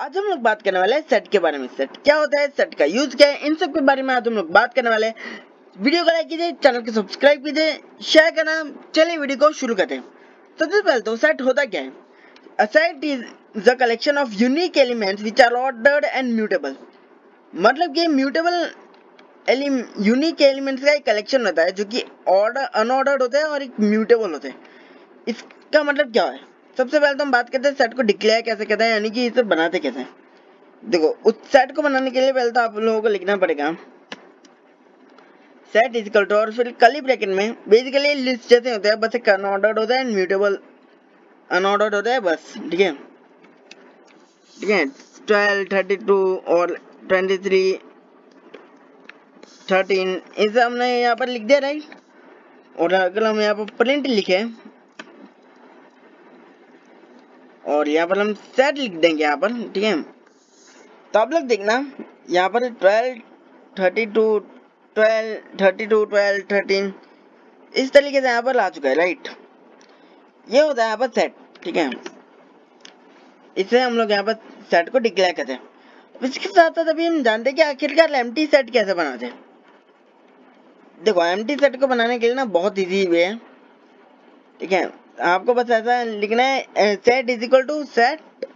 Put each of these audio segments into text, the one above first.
आज हम लोग बात करने वाले हैं सेट के बारे में। सेट क्या होता है, सेट का यूज क्या है, इन सब के बारे में आज हम लोग बात करने वाले हैं। वीडियो को लाइक कीजिए, चैनल को सब्सक्राइब कीजिए, शेयर करना। चलिए वीडियो को शुरू करते हैं। सबसे पहले तो सेट होता क्या है। A set is the collection of unique elements which are ordered and mutable। मतलब कि म्यूटेबल यूनिक एलिमेंट्स का एक कलेक्शन होता है जो कि ऑर्डर अनऑर्डर्ड होते हैं और एक म्यूटेबल होते हैं। इसका मतलब क्या है। सबसे पहले तो हम बात करते हैं सेट को डिक्लेयर कैसे करते हैं, यानी कि इसे बनाते कैसे हैं। देखो, उस सेट को बनाने के लिए पहले तो आप लोगों को लिखना पड़ेगा सेट इज इक्वल टू, और फिर कर्ली ब्रैकेट में बेसिकली लिस्ट जैसे होते हैं, बस एक अनऑर्डर्ड होता है, म्यूटेबल अनऑर्डर्ड होता है, बस। ठीक है, ठीक है। 12, 32 और 23, 13 इसे हमने यहाँ पर लिख दिया, राइट। और अगर हम यहाँ पर प्रिंट लिखे और यहाँ पर हम सेट लिख देंगे यहाँ पर, ठीक है। तो आप लोग देखना यहाँ पर 12, 32, 12, 32, 12, 13 इस तरीके से यहाँ पर आ चुका है, राइट। ये होता है यहाँ पर सेट, ठीक है। इसे हम लोग यहाँ पर सेट को डिक्लेयर करते हैं। इसके साथ साथ अभी हम जानते हैं कि आखिरकार एम्प्टी सेट कैसे बनाते हैं। देखो, एम्प्टी सेट को बनाने के लिए ना बहुत इजी वे है, ठीक है। आपको बस ऐसा लिखना है set is equal to set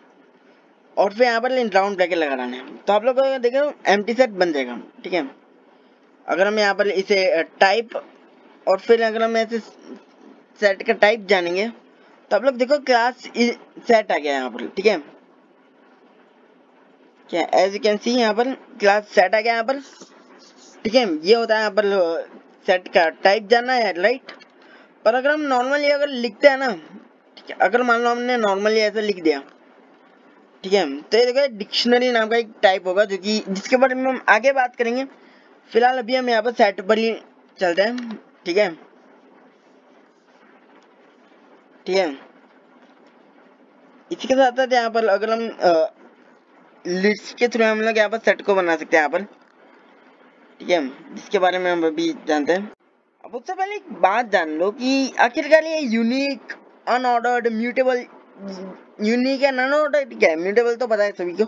और फिर यहाँ पर राउंड ब्रैकेट लगाना है, तो आप लोग देखो एम्प्टी सेट बन जाएगा, ठीक है। अगर हम यहाँ पर इसे टाइप और फिर अगर हम ऐसे सेट का टाइप जानेंगे तो आप लोग देखो क्लास सेट आ गया यहाँ पर, ठीक है। क्या एज यू कैन सी यहाँ पर क्लास सेट आ गया यहाँ पर, ठीक है। ये होता है यहाँ पर सेट का टाइप जानना है, राइट। पर अगर हम नॉर्मली अगर लिखते हैं ना, ठीक है, अगर मान लो हमने नॉर्मली ऐसा लिख दिया, ठीक है, तो ये देखो डिक्शनरी नाम का एक टाइप होगा जो कि जिसके बारे में हम आगे बात करेंगे। फिलहाल अभी हम यहाँ पर सेट पर ही चलते हैं, ठीक है, ठीक है। इसी के साथ साथ यहाँ पर अगर हम लिस्ट के थ्रू हम लोग यहाँ पर सेट को बना सकते हैं यहाँ पर, ठीक है, जिसके बारे में हम अभी जानते हैं। अब उससे पहले एक बात जान लो कि आखिरकार ये यूनिक, अनऑर्डर्ड, म्यूटेबल, यूनिक है, नॉन ऑर्डर्ड क्या है। म्यूटेबल तो पता है सभी को,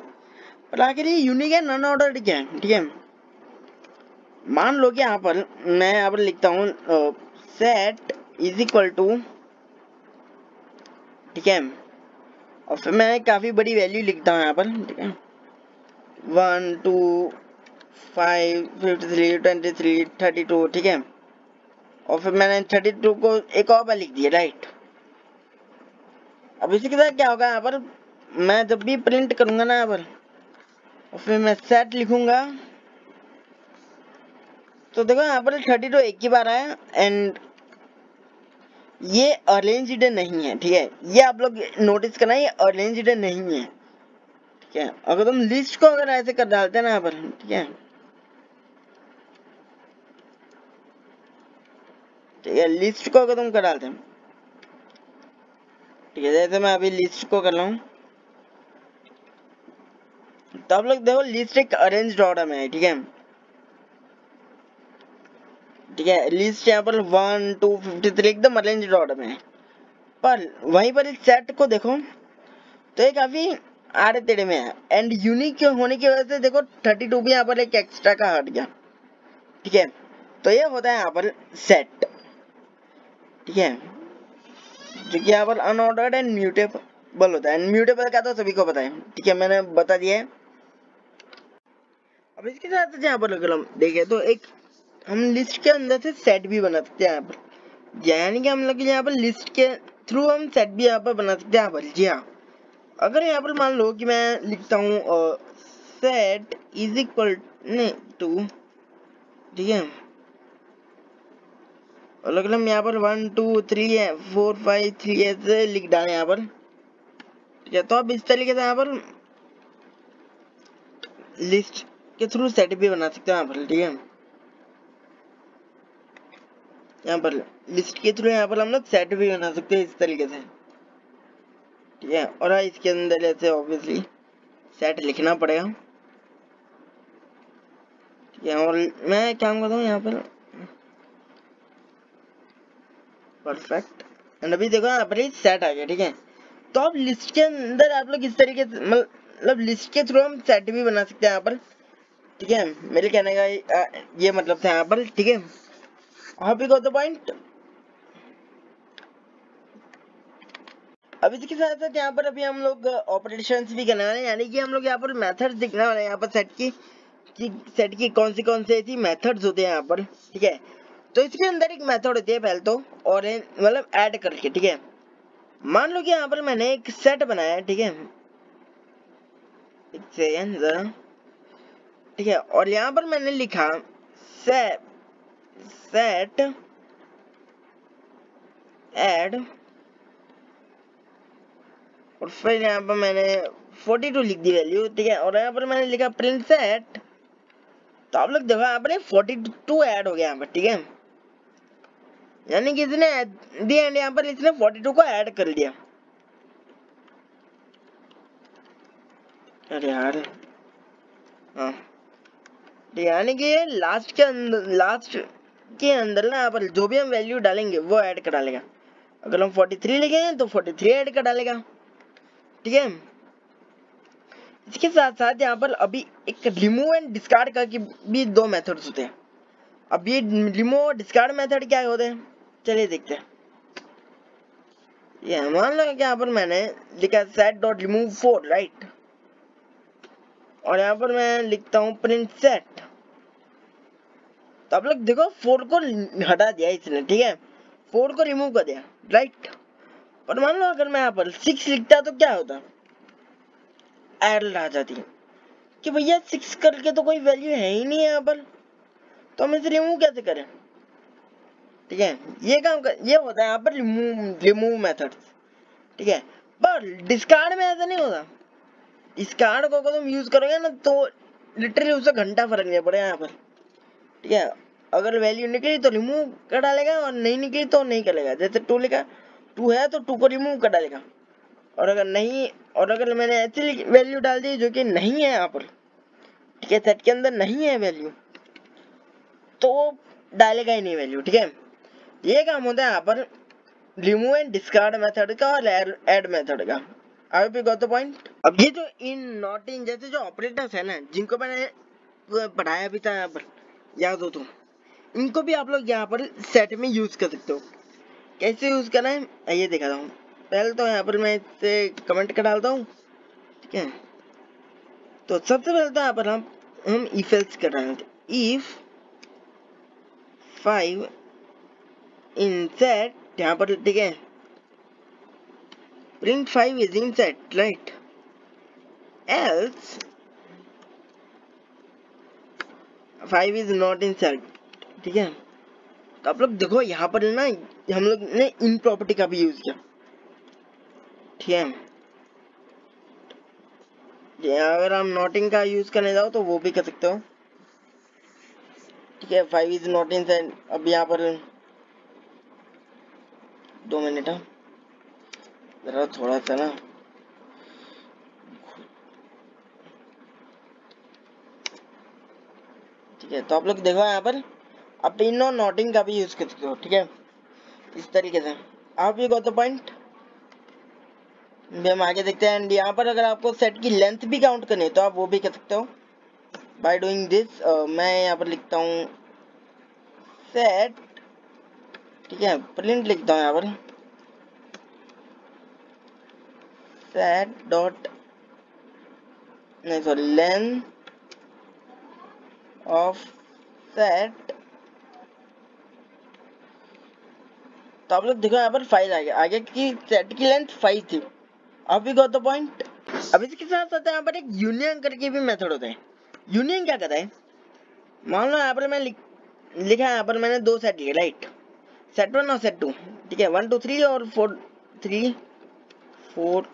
पर आखिर ये यूनिक है, नॉन ऑर्डर्ड क्या है, ठीक है। मान लो कि यहाँ पर मैं यहाँ पर लिखता हूँ सेट इज इक्वल टू, ठीक है, और फिर मैं काफी बड़ी वैल्यू लिखता हूँ यहाँ पर, ठीक है, 1, 2, 5, 53, 23, 32, ठीक है। और फिर मैंने 32 को एक और बार लिख दिया, राइट। अब इसी के साथ क्या होगा, यहाँ पर मैं जब भी प्रिंट करूंगा ना यहाँ पर और फिर मैं सेट लिखूंगा तो देखो यहाँ पर 32 एक ही बार आया एंड ये अरेंज्ड नहीं है, ठीक है। ये आप लोग नोटिस करना, ये अरेंज्ड नहीं है, ठीक है। अगर तुम लिस्ट को अगर ऐसे कर डालते हैं ना यहाँ पर, ठीक है, ठीक है, लिस्ट को अगर तुम कर डालते हैं, ठीक है, जैसे मैं अभी लिस्ट को कर रहा हूँ तो आप लोग देखो लिस्ट एक अरेंज्ड ऑर्डर में है, ठीक है, ठीक है। लिस्ट यहाँ पर 1, 2, 53 एकदम अरेंज्ड ऑर्डर में है। पर वहीं पर इस सेट को देखो तो ये काफी आड़े टेढ़े में है एंड यूनिक होने की वजह से देखो 32 भी यहाँ पर एक एक्स्ट्रा का हट गया, ठीक है। तो ये होता है यहाँ पर सेट, ठीक है, जो कि यहाँ पर अनऑर्डर्ड एंड म्यूटेबल होता है। म्यूटेबल का तो सभी को पता है, ठीक है, मैंने बता दिया है। अब इसके साथ यहाँ पर अगर हम देखें तो एक हम लिस्ट के अंदर से सेट भी बना सकते हैं यहाँ पर, यानी कि हम लोग यहाँ पर लिस्ट के थ्रू हम सेट भी यहाँ पर बना सकते हैं यहाँ पर। जी हाँ, अगर यहाँ पर मान लो कि मैं लिखता हूँ सेट इज इक्वल टू, ठीक है, और अगर हम यहाँ पर 1, 2, 3, 4, 5, 3 ऐसे लिख डालें यहाँ पर, ठीक है, तो अब इस तरीके से यहाँ पर लिस्ट के थ्रू सेट भी बना सकते हैं यहाँ पर, ठीक है। यहाँ पर लिस्ट के थ्रू यहाँ पर हम लोग सेट भी बना सकते हैं इस तरीके से, ठीक है। और इसके अंदर ऐसे ऑब्वियसली सेट लिखना पड़ेगा, ठीक है। और मैं क्या करता हूँ यहाँ पर परफेक्ट एंड अभी देखो यहाँ पर सेट आ गया, ठीक है। तो अब लिस्ट के अंदर आप लोग इस तरीके से मतलब मतलब लिस्ट के थ्रू हम सेट भी बना सकते हैं यहाँ पर, ठीक है। मेरे कहने का ये मतलब था यहाँ पर, ठीक है। आप गॉट द पॉइंट। अब इसके साथ साथ यहाँ पर अभी हम लोग ऑपरेशंस भी करने वाले हैं, यानी कि हम लोग यहाँ पर मेथड्स दिखने वाले हैं यहाँ पर सेट की, कि सेट की कौन से ऐसी मेथड्स होते हैं यहाँ पर, ठीक है। तो इसके अंदर एक मेथड होती है पहले तो, और मतलब ऐड करके, ठीक है। मान लो कि यहाँ पर मैंने एक सेट बनाया है, ठीक है, एक सेकंड जरा, ठीक है। और यहाँ पर मैंने लिखा सेट ऐड, और फिर यहाँ पर मैंने 42 लिख दी वैल्यू, ठीक है। और यहाँ पर मैंने लिखा प्रिंट सेट, तो आप लोग देखो यहाँ पर 42 ऐड हो गया यहाँ पर, ठीक है। यानी कि इसने यहाँ पर इसने 42 को ऐड कर लिया। अरे यार, हाँ, यानी कि लास्ट के अंदर ना यहाँ पर जो भी हम वैल्यू डालेंगे वो ऐड कर डालेगा। अगर हम 43 लिखेंगे तो 43 ऐड कर डालेगा, ठीक है। इसके साथ साथ यहाँ पर अभी एक रिमूव एंड डिस्कार्ड का भी दो मेथड्स होते हैं। अब ये रिमूव और डिस्कार्ड मेथड क्या होते हैं, चलिए देखते हैं। ये मान लो कि यहाँ पर मैंने लिखा सेट डॉट रिमूव 4, राइट, और यहाँ पर मैं लिखता हूँ प्रिंट सेट। तो आप लोग देखो 4 को हटा दिया इसने, ठीक है, 4 को रिमूव कर दिया, राइट। पर मान लो अगर मैं यहाँ पर 6 लिखता तो क्या होता, एरर आ जाती कि भैया 6 करके तो कोई वैल्यू है ही नहीं है यहाँ पर, तो हम इसे रिमूव कैसे करें, ठीक है। ये होता है यहाँ पर रिमूव मेथड, ठीक है। पर डिस्कार्ड में ऐसा नहीं होता। डिस्कार्ड को अगर तुम यूज करोगे ना तो लिटरली उससे घंटा फर्क नहीं पड़ेगा यहाँ पर, ठीक है। अगर वैल्यू निकली तो रिमूव कर डालेगा, और नहीं निकली तो नहीं करेगा। जैसे 2 लिखा, 2 है तो 2 को रिमूव कर डालेगा, और अगर मैंने ऐसी वैल्यू डाल दी जो कि नहीं है यहाँ पर, ठीक है, सेट के अंदर नहीं है वैल्यू, तो डालेगा ही नहीं वैल्यू, ठीक है। ये काम होता है यहाँ पर रिमूव एंड डिस्कार्ड मेथड का और ऐड मेथड का। I hope you got the point. अब ये जो इन, नॉट इन जैसे जो ऑपरेटर्स है ना, जिनको मैंने पढ़ाया भी था यहाँ पर, याद हो तो, इनको भी आप लोग यहाँ पर सेट में यूज कर सकते हो। कैसे यूज करना है ये दिखाता हूँ। पहले तो यहाँ पर मैं इससे कमेंट कर डालता हूँ, ठीक है। तो सबसे पहले तो यहाँ पर हम इफ एल्स कर रहे हैं, इफ 5 इन सेट, यहाँ पर, ठीक है, print 5 is in set, right, else 5 is not in set, ठीक है। तो आप लोग देखो यहाँ पर ना हम लोग ने इन प्रॉपर्टी का भी यूज किया, ठीक है। अगर हम नॉटिंग का यूज करने जाओ तो वो भी कर सकते हो, ठीक है। 5 इज नॉट इन सेट। अब यहाँ पर 2 मिनट है जरा, थोड़ा सा ना, ठीक है। तो आप लोग देखो यहाँ पर आप इन और नॉटिंग का भी यूज कर सकते हो, ठीक है, इस तरीके से। आप ये गॉट द पॉइंट। हम आगे देखते हैं। एंड यहाँ पर अगर आपको सेट की लेंथ भी काउंट करनी है तो आप वो भी कर सकते हो बाय डूइंग दिस। मैं यहाँ पर लिखता हूँ सेट, ठीक है, प्रिंट लिखता हूँ यहाँ पर सेट डॉट, नहीं सॉरी, लेंथ ऑफ सेट। तो आप लोग देखो यहाँ पर 5 आ गया, आगे की सेट की लेंथ 5 थी। अब वी गॉट द पॉइंट। अब इसके साथ साथ यहाँ पर एक यूनियन करके भी मेथड होता है। यूनियन क्या करता है, मान लो यहाँ पर मैं लिखा है, यहाँ पर मैंने 2 सेट लिए, राइट, सेट 1 और सेट 2, ठीक है, 1 2 3 और 4 3 4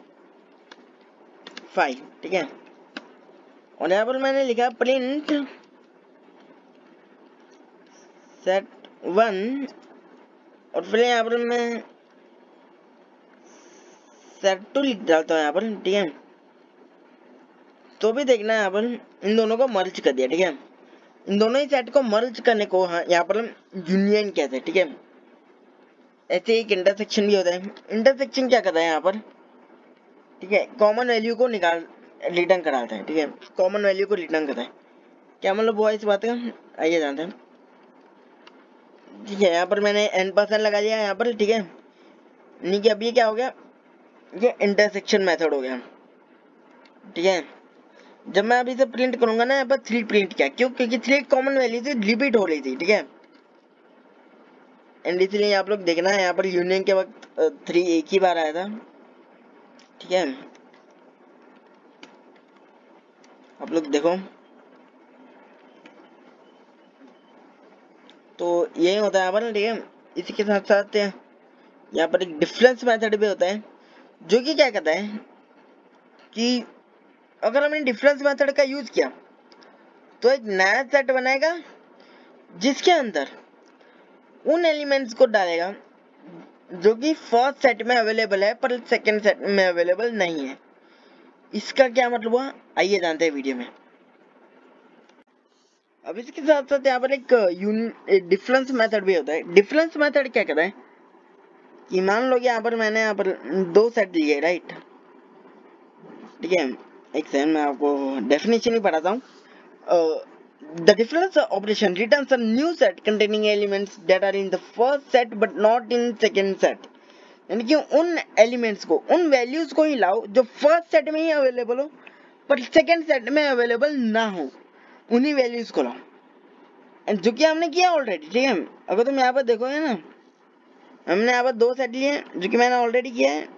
5, ठीक है। और यहाँ पर मैंने लिखा प्रिंट सेट 1, और फिर यहाँ पर मैं सेट 2 लिख डालता हूँ यहाँ पर, ठीक है। तो भी देखना है यहाँ पर इन दोनों को मर्ज कर दिया, ठीक है। इन दोनों ही सेट को मर्ज करने को यहाँ पर हम यूनियन कहते हैं, ठीक है। ऐसे एक इंटरसेक्शन भी होता है। इंटरसेक्शन क्या करता है यहाँ पर, ठीक है, कॉमन वैल्यू को निकाल, रिटर्न कराता है, ठीक है, कॉमन वैल्यू को रिटर्न करता है। क्या मतलब हुआ इस बात का, आइए जानते हैं। ठीक है, यहाँ पर मैंने n% लगा दिया यहाँ पर, ठीक है। नीचे अब ये क्या हो गया, ये इंटरसेक्शन मेथड हो गया, ठीक है। जब मैं अभी इसे प्रिंट करूंगा ना, यहाँ पर 3 प्रिंट किया, क्यों, क्योंकि 3 कॉमन वैल्यू से रिपीट हो रही थी, ठीक है। एंड इसलिए आप लोग देखना है, यहाँ पर यूनियन के वक्त 3 एक ही बार आया था, ठीक है। आप लोग देखो, तो यही होता है यहाँ पर, ठीक है। इसी के साथ साथ यहाँ पर एक डिफरेंस मेथड भी होता है, जो कि क्या कहता है कि अगर हमने डिफरेंस मेथड का यूज किया तो एक नया सेट बनाएगा, जिसके अंदर उन एलिमेंट्स को डालेगा जो कि फर्स्ट सेट में अवेलेबल है पर सेकंड सेट में अवेलेबल नहीं है। इसका क्या मतलब हुआ, आइए जानते हैं वीडियो में। अब इसके साथ साथ यहाँ पर एक डिफरेंस मेथड भी होता है। डिफरेंस मेथड क्या कहता है कि मान लो कि यहाँ पर मैंने यहाँ पर 2 सेट लिए, राइट, ठीक है। एक सेकंड मैं आपको डेफिनेशन ही पढ़ाता हूँ। The difference operation returns a new set containing elements that are in the first set but not in second set। यानी कि उन एलिमेंट्स को, उन वैल्यूज को ही लाओ जो फर्स्ट सेट में ही अवेलेबल हो पर सेकंड सेट में अवेलेबल ना हो, उन्हीं वैल्यूज को लाओ। एंड जो कि हमने किया ऑलरेडी, ठीक है। अगर तुम यहाँ पर देखोगे ना, हमने यहाँ पर 2 सेट लिए, जो कि मैंने ऑलरेडी किया है।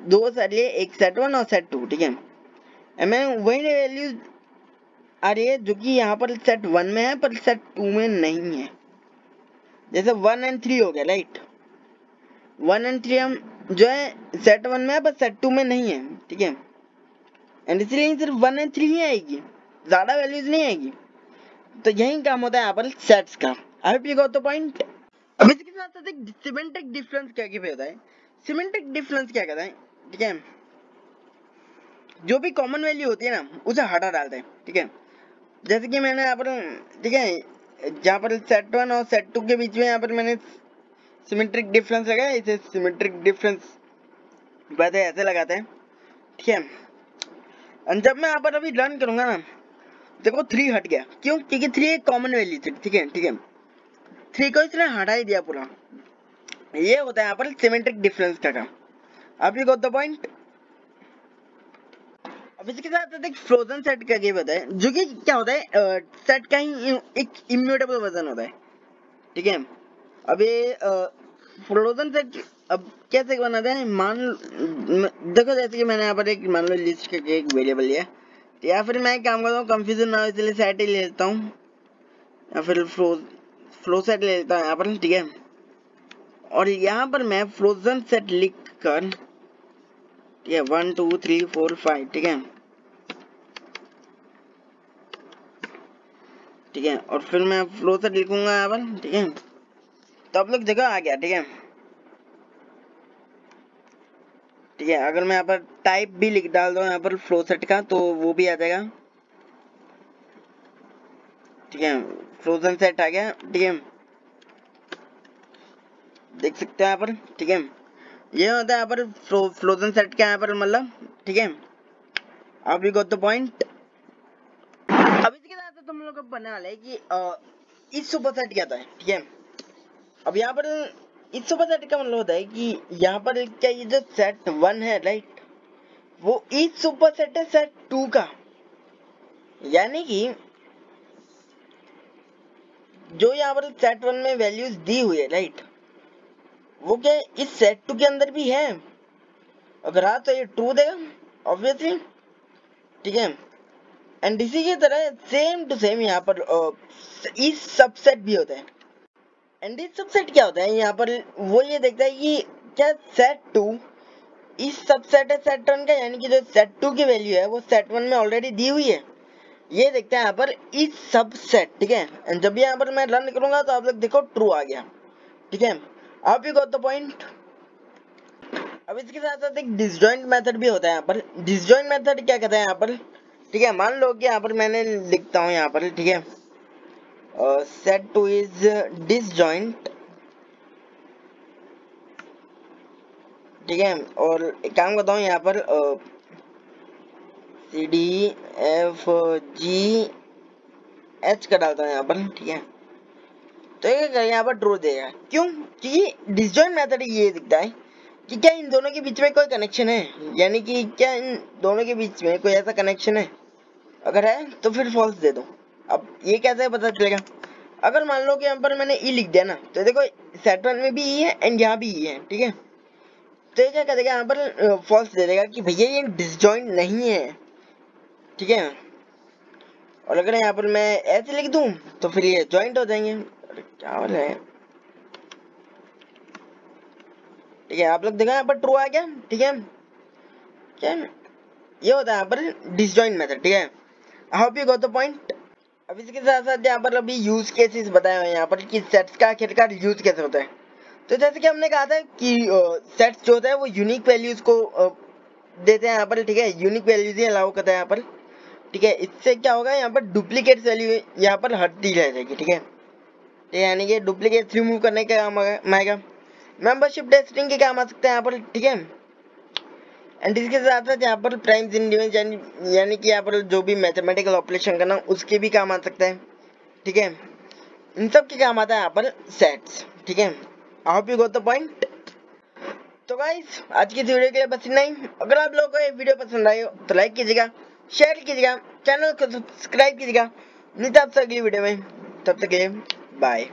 2 सेट लिए, एक सेट 1 और सेट 2, ठीक है। मैं वही वैल्यूज आ रही है जो कि यहाँ पर सेट 1 में है पर सेट 2 में नहीं है। जैसे 1 और 3 हो गया, राइट। 1 और 3 हम जो है सेट 1 में है पर सेट 2 में नहीं है, ठीक है। एंड इसलिए सिर्फ 1 और 3 ही आएगी, ज्यादा वैल्यूज नहीं आएगी। तो यही काम होता है यहाँ पर सेट्स का। I hope you got the point. अब इसके साथ साथ एक सिमेंटिक डिफरेंस क्या होता है। सिमेंटिक डिफरेंस क्या कहता है, ठीक है, जो भी कॉमन वैल्यू होती है ना उसे हटा डालते हैं, ठीक है। जैसे कि मैंने यहाँ पर, ठीक है, जहाँ पर सेट 1 और सेट 2 के बीच में यहाँ पर मैंने सिमेट्रिक डिफरेंस लगाया। इसे सिमेट्रिक डिफरेंस वैसे ऐसे लगाते हैं, ठीक है। और जब मैं यहाँ पर अभी रन करूंगा ना, देखो 3 हट गया, क्यों, क्योंकि 3 एक कॉमन वैल्यू थी, ठीक है, ठीक है। 3 को इसने हटा ही दिया पूरा। ये होता है यहाँ पर सिमेट्रिक डिफरेंस का काम। आप यू गॉट द पॉइंट। अब इसके साथ एक फ्रोजन सेट का गेम होता है, जो कि क्या होता है, सेट का ही एक इम्यूटेबल वर्जन होता है, ठीक है। अब ये फ्रोजन सेट अब कैसे बनाते हैं, देखो, जैसे कि मैंने यहाँ पर एक मान लो लिस्ट करके एक वेरिएबल लिया, या फिर मैं काम करता हूँ कंफ्यूजन ना हो इसलिए सेट ही ले लेता हूँ, या फिर फ्लो सेट ले लेता हूँ यहाँ पर, ठीक है। और यहाँ पर मैं फ्रोजन सेट लिख कर, ठीक है, 1 2 3 4 5, ठीक है, ठीक है। और फिर मैं फ्लो सेट लिखूंगा यहाँ पर, ठीक है। तो आप लोग देखो आ गया, ठीक है, ठीक है। अगर मैं यहाँ पर टाइप भी लिख डाल दूँ यहाँ पर फ्लो सेट का, तो वो भी आ जाएगा, ठीक है। फ्रोजन सेट आ गया, ठीक है, देख सकते हैं यहाँ पर, ठीक है। ये होता है यहाँ पर फ्रोजन सेट का यहाँ पर मतलब, ठीक है। अब यू गॉट द पॉइंट। अब इसके साथ तुम लोग को बनने वाला है कि इस सुपर सेट क्या होता है, ठीक है। अब यहाँ पर इस सुपर सेट का मतलब होता है कि यहाँ पर क्या, ये जो सेट 1 है, राइट, वो इस सुपर सेट है सेट 2 का। यानी कि जो यहाँ पर सेट 1 में वैल्यूज दी हुई है, राइट, वो क्या इस सेट 2 के अंदर भी है। अगर हाँ तो ये ट्रू देगा ऑब्वियसली, ठीक है। एंड इसी की तरह सेम टू सेम यहाँ पर इस सबसेट भी होता है। एंड इस सबसेट क्या होता है, यहाँ पर वो ये देखता है कि क्या सेट 2 इस सबसेट है सेट 1 का, यानी कि जो सेट 2 की वैल्यू है वो सेट 1 में ऑलरेडी दी हुई है। ये देखते हैं यहाँ पर इस सबसेट, ठीक है। एंड जब यहाँ पर मैं रन करूंगा तो आप लोग देखो ट्रू आ गया, ठीक है। आप यू गॉट द पॉइंट। अब इसके साथ साथ एक डिसजॉइंट मेथड भी होता है यहाँ पर। डिसजॉइंट मेथड क्या कहते हैं यहाँ पर, ठीक है। मान लो कि यहाँ पर मैंने लिखता हूँ यहाँ पर, ठीक है, सेट 2 इज डिसजॉइंट, ठीक है। और एक काम करता हूँ यहाँ पर C D F G H का डालता हूँ यहाँ पर, ठीक है। तो ये यहाँ पर ट्रू देगा, क्यों? क्योंकि डिसजॉइंट मेथड ये दिखता है कि क्या इन दोनों के बीच में कोई कनेक्शन है, यानी कि क्या इन दोनों के बीच में कोई ऐसा कनेक्शन है। अगर है तो फिर फॉल्स दे दो। अब ये कैसे पता चलेगा? अगर मान लो कि यहाँ पर मैंने ई लिख दिया ना, तो देखो सेट वन में भी ई है एंड यहाँ भी ई है, ठीक है। तो ये क्या करेगा, यहाँ पर फॉल्स दे देगा कि भैया ये डिसजॉइंट नहीं है, ठीक है। और अगर यहाँ पर मैं ऐसे लिख दूं तो फिर ये जॉइंट हो जाएंगे। अरे क्या वाला है, ठीक है। आप लोग देखा यहाँ पर ट्रू आ गया, ठीक है। क्या ये होता है यहाँ पर डिसजॉइंट मेथड, ठीक है। I hope you got the point. अब इसके साथ साथ यहाँ पर अभी यूज केसेस बताए हुए हैं यहाँ पर कि सेट्स का आखिरकार यूज कैसे होता है। तो जैसे कि हमने कहा था कि सेट्स जो होता है वो यूनिक वैल्यूज को देते हैं यहाँ पर, ठीक है। यूनिक वैल्यूज ही अलाउ करता है यहाँ पर, ठीक है। इससे क्या होगा, यहाँ पर डुप्लीकेट वैल्यू यहाँ पर हटती रह जाएगी, ठीक है। यानी कि डुप्लीकेट रिमूव करने का काम आएगा। मेंबरशिप टेस्टिंग के काम आ सकते हैं यहाँ पर, ठीक है। एंड इसके साथ साथ यहाँ पर प्राइम्स इंडिविजुअल यानी कि यहाँ पर जो भी मैथमेटिकल ऑपरेशन करना उसके भी काम आ सकता है, ठीक है। इन सब के काम आता है यहाँ पर सेट्स, ठीक है। I hope you got the point. तो गाइस आज की इस वीडियो के लिए बस इतना ही। अगर आप लोगों को ये वीडियो पसंद आई हो तो लाइक कीजिएगा, शेयर कीजिएगा, चैनल को सब्सक्राइब कीजिएगा। मिलते हैं आपसे अगली वीडियो में, तब तक के लिए बाय।